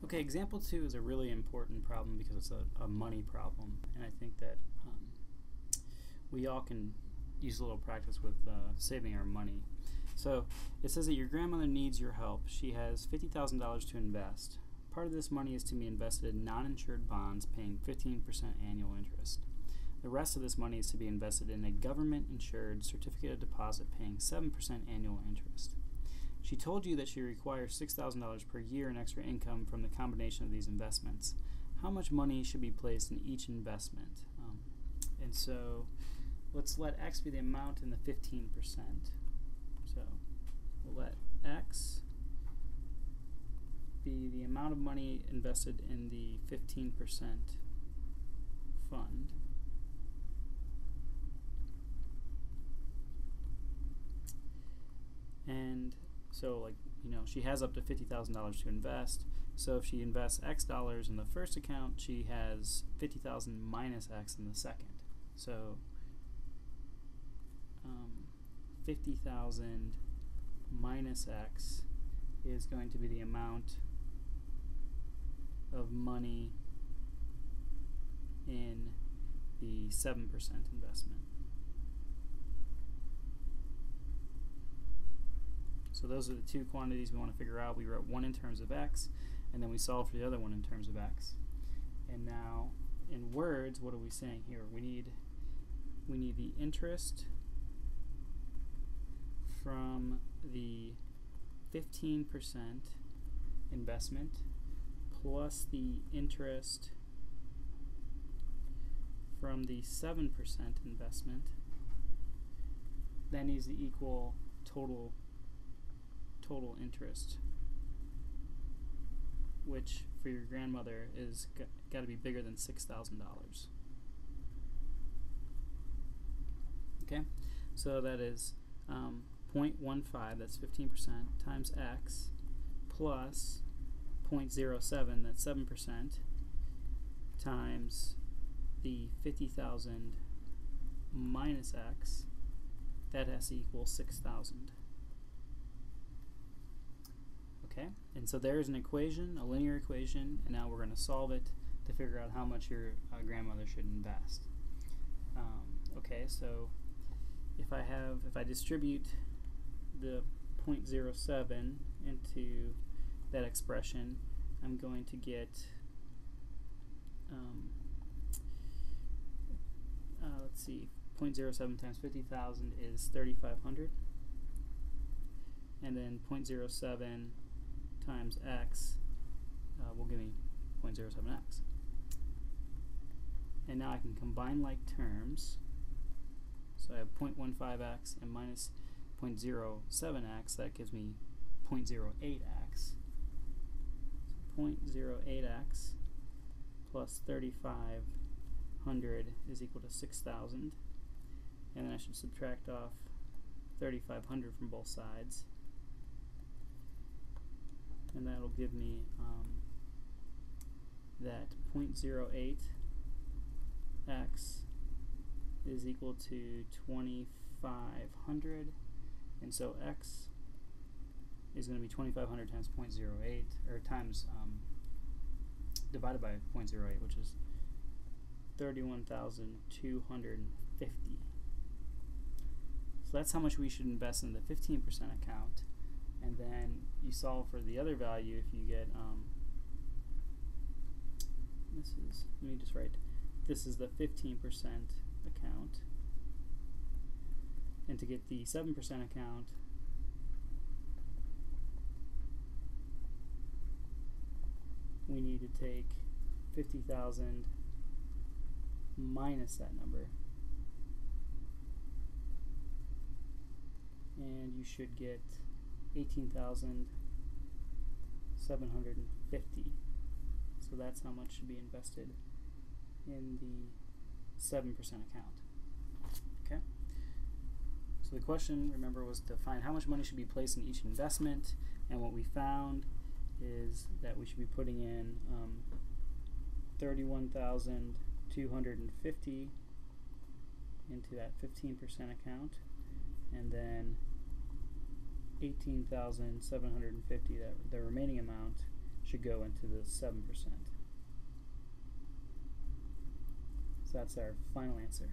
Okay, example 2 is a really important problem because it's a money problem, and I think that we all can use a little practice with saving our money. So it says that your grandmother needs your help. She has $50,000 to invest. Part of this money is to be invested in non-insured bonds paying 15% annual interest. The rest of this money is to be invested in a government-insured certificate of deposit paying 7% annual interest. She told you that she requires $6,000 per year in extra income from the combination of these investments. How much money should be placed in each investment? And so let's let X be the amount in the 15%. So we'll let X be the amount of money invested in the 15% fund. And so, like, she has up to $50,000 to invest. So if she invests X dollars in the first account, she has $50,000 minus X in the second. So 50,000 minus X is going to be the amount of money in the 7% investment. So those are the two quantities we want to figure out. We wrote one in terms of X, and then we solved for the other one in terms of X. And now, in words, what are we saying here? We need the interest from the 15% investment plus the interest from the 7% investment. That needs to equal total interest, which for your grandmother is got to be bigger than $6,000. Okay, so that is 0.15, that's 15%, times X, plus 0.07, that's 7%, times the 50,000 minus X, that has to equal 6,000. Okay, and so there's an equation, a linear equation, and now we're going to solve it to figure out how much your grandmother should invest. Okay, so if I distribute the 0.07 into that expression, I'm going to get let's see, 0.07 times 50,000 is 3,500, and then 0.07 times X will give me 0.07X. And now I can combine like terms. So I have 0.15X and minus 0.07X. That gives me 0.08X. So 0.08X plus 3,500 is equal to 6,000. And then I should subtract off 3,500 from both sides. And that'll give me that 0.08X is equal to 2,500, and so X is going to be 2,500 times 0.08, or times divided by 0.08, which is 31,250. So that's how much we should invest in the 15% account. And then you solve for the other value if you get, this is the 15% account. And to get the 7% account, we need to take 50,000 minus that number. And you should get 18,750. So that's how much should be invested in the 7% account. Okay? So the question, remember, was to find how much money should be placed in each investment, and what we found is that we should be putting in 31,250 into that 15% account, and then 18,750, the remaining amount, should go into the 7%. So that's our final answer.